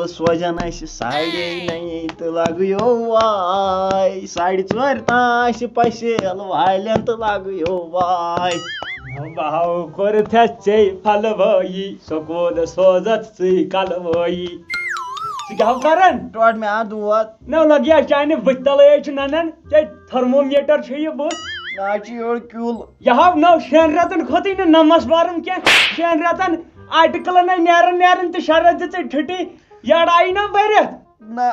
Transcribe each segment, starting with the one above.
سوزن ساڑے نئی تو لگو واے ساڑِ ژور تاش پشیل والین تو لگو واے بہو کورت ژے پھلوٲیی سکوٗل سوزت ژٕے کلوٲیی ژٕ کیٛاہ کران ٹوٹ مےٚ آو دود نہ لگ یا چانہِ بٕتھِ تلے چھُ ننان ژےٚ تھرمومیٹر چھُ یہِ بُتھ مےٚ حظ چھُ یورٕ کیُل یہ ہاو نو 6 رٮ۪تن کھوتٕے نہٕ نمس بارن کینٛہہ 6 رٮ۪تن آرٹِکلن نیران تہٕ 6 رٮ۪تھ دِژٕے ٹھٕٹی یڑ آیی نا بٔرِتھ نہ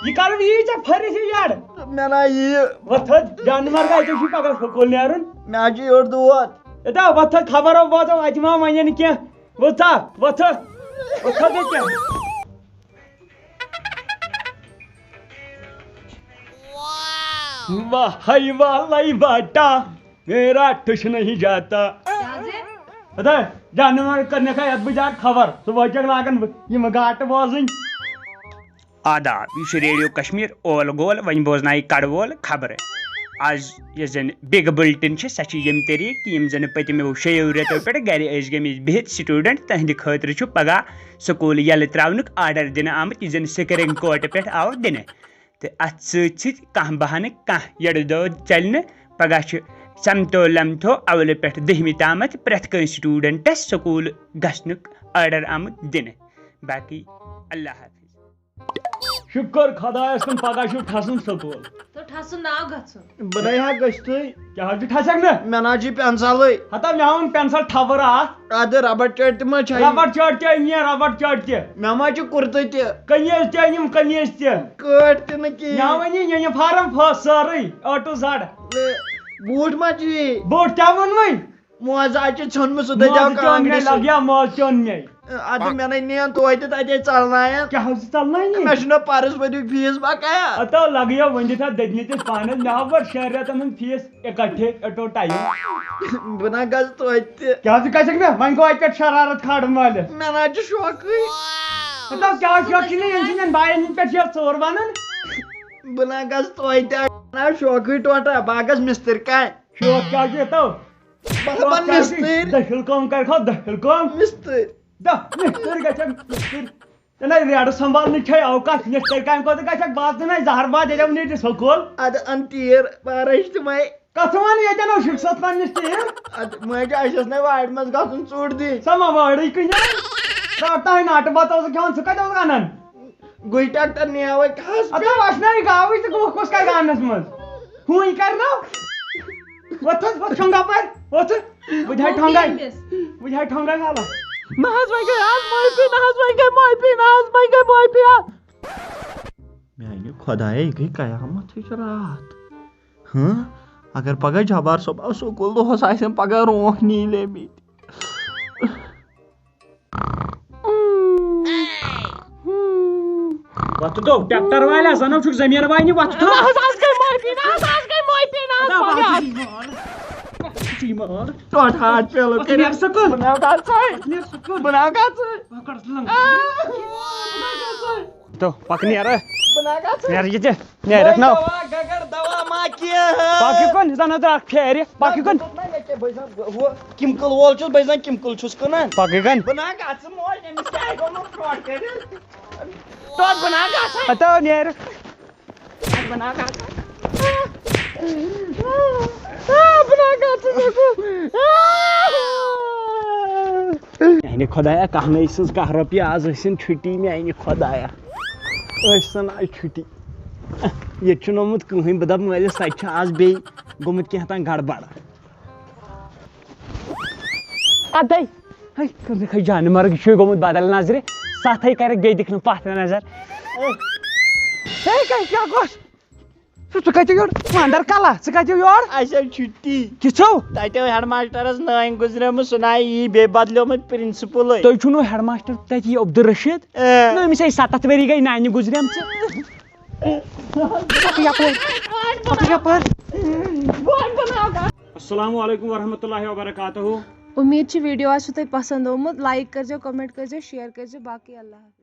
یہ کر یی ژےٚ پھٔرِتھ یہِ یڑ مےٚ نہ یہِ وۄتھ جانور گژھِ ژےٚ چھُے پگہہ سکوٗل نیرُن مےٚ حظ چھُ یورٕ دود اتا وۄتھ خبرو بوزو اتہِ ما ونن کینٛہہ وۄتھ کینٛہہ واہ واہ باٹا میرا ٹھش نہیں جاتا اتا جانور کرنے کا ات بجا خبر صبح چک لاگن یم گاٹ بوزن آداب یہ ریڈیو کشمیر اول گول ون بوزنائی کڑ وول خبر آز یس زن بگ بلٹن سہ یم طریقہ یم زن پتمو 6 رٮ۪تو پہ گھر گمت بہت سٹوڈنٹ تہند خاطر پگہ سکول یل ترٛاونُک آرڈر دن آمت یہ زن سکرنگ کورٹ پہ آو دن تو ات ست بہانہ یڑ دود چل پگہ سمتو لمتو اول پہ 10 تامت پریت کن سٹوڈنٹس سکول گھنک آرڈر آمت دن باقی اللہ حافظ شکر خدایس کن پگہ ٹھسن سکول تو ٹھسن نا گھن بہ نہ گژھتٕے کیا ٹھسک نا مےٚ نہ چھُ پینسلٕے ہتا مےٚ اوٚن پینسل ٹھبر ادٕ ربڑ چٲٹۍ تہِ ما چھِ ربڑ چٲٹۍ تہِ أنۍ ربڑ چٲٹۍ تہِ مےٚ ما چھُ کُرتہٕ تہِ قمیٖض تہِ أنِم قمیٖض تہِ کٲٹۍ تہِ نہٕ مےٚ کِہیٖنۍ ؤنی یوٗنِفارم سٲرٕے A to Z بوٗٹھ ما چھُے بوٗٹھ کیٛاہ ووٚنوٕے موزٕ حظ چھُ ژھیوٚنمُت سُہ دٔدیو کانٛگرِ سۭتۍ لگیا موز تہِ اوٚن مےٚ ادٕ مےٚ نَے نِیَن توتہِ تَتے ژلناین کیٛاہ حظ چھِ ژلناونہِ مےٚ چھُنہ پرس ؤریُک فیٖس بقایا ہتا لگیا وۄنۍ دِتھ دٔدمٕتِس پانس مےٚ ہاو 6 رٮ۪تن ہُنٛد فیٖس اِکٹھے اٹو ٹایم بہٕ نہ گژھٕ توتہِ تہِ کیٛاہ ژٕ گژھکھ مےٚ وۄنۍ گوٚو اَتہِ پٮ۪ٹھ شرارت کھالن والٮ۪ن مےٚ نہ حظ چھُ شوقٕے ہتا کیٛاہ شوق چھُنہٕ ییٚمہِ سٕنٛدٮ۪ن باین ہٕنٛدۍ پٮ۪ٹھ چھِ ژور بنان بہٕ نہ گژھٕ توتہِ نہ شوقٕے ٹوٹا بہٕ گژھٕ مِستٕرۍ کامہِ شوق کیٛاہ چھُ تو بہٕ دَپان مِستٕرۍ دٔچھِل کٲم کرکھو دٔچھِل کٲم مِستٕرۍ مِستٕرۍ گژھکھ مِستٕرۍ ژےٚ ریڈٕ سمبالنٕچ چھے اوقات مِستٕرۍ کامہِ خٲطرٕ گژھکھ بہٕ ژٕ زہر باد ییٚتٮ۪و نیٖرِتھ سکوٗل ادٕ ان تیٖر بارش تِمے کتھ ون ییٚتٮ۪ن اوس شِکست پننِس تیٖر ادٕ ماجہِ اَسہِ اوس نہ وارِ منٛز گژھُن ژوٚٹ دِنۍ سۄ ما وٲرٕے کٕنۍ تۄہہِ ناٹہٕ بتہٕ اوسُکھ کھٮ۪وان ژٕ کتہِ اوسُکھ انان گُہۍ ٹریکٹر نیوے کھس اَدٕ وَشنٲے گاوٕے تہٕ گُہہ کُس کرِ اننس منٛز ہوٗنۍ کرنو وۄتھ ٹھۄنٛگا پٲرۍ وۄتھ بہٕ دِہے ٹھۄنٛگاے حالا نہ حظ وۄنۍ گٔے آز معٲفی نہ حظ وۄنۍ گٔے معٲفی نہ حظ وۄنۍ گٔے معٲفی میانہِ خۄدایا یہِ گٔے قیامتٕچ راتھ اگر پگہہ جبار صٲب آو سکوٗل دۄہس آسن پگہہ رونٛکھ نیٖلیمٕتۍ وۄتھ تو ٹریکٹر والے زنو چھُکھ زٔمیٖن واینہِ وۄتھ تو ٹوٹ ہاٹ پیلو نیٖر سکوٗل بہٕ نہ تو پک نیر گژھٕ نیر یہِ تہِ نیرکھ نو گگر دوا ما کینٛہہ پاکہِ کُن زن اتھ پھیرِ پاکہِ کُن ہُہ کِمکل وول چھُس بہٕ زن کِمکل چھُس کٕنان پاکہِ کُن بہٕ نہ گژھٕ موج أمِس کیٛاہ گوٚمُت ٹوٹ کٔرِتھ ٹوٹ بہٕ نہ گژھٕ ہتا نیر بہٕ نہ گژھٕ میانہِ خۄدایا کانٛہہ نٔے سٕنٛز کانٛہہ رۄپیہِ آز ٲسِن چھُٹی میانہِ خۄدایا ٲسِن آز چھُٹی ییٚتہِ چھُنہٕ آمُت کٕہٕنۍ بہٕ دپہٕ مٲلِس تَتہِ چھُ آز بیٚیہِ گوٚمُت کینٛہہ تام گڑبڑ ادے ہے جانمرگ چھُے گوٚمُت بدل نظرِ ستھے کرکھ بیٚیہِ دِکھ نہٕ پتھ نظر کیٛاہ گوٚژھ ژٕ کتہِ یور اندر کلا ژٕ کتہِ یور اَسہِ حظ چھُٹی کِژھو تَتہِ اوس ہیڈ ماسٹرس نانۍ گُزریمٕژ سُہ ناے یی بیٚیہِ بدلیومُت پرنسپلٕے تُہۍ چھُو نہٕ ہیڈ ماسٹر تتہِ یہِ عبدالرشیٖد نہ أمِس ہے 7 ؤری گٔے نانہِ گُزریمژٕ السلام علیکم ورحمۃ اللہ وبرکاتہ امید چھِ ویڈیو آسیو تۄہہِ پسنٛد آمُت لایک کٔرزیو کمنٹ کٔرزیو شیر کٔرزیو باقٕے اللہ حافظ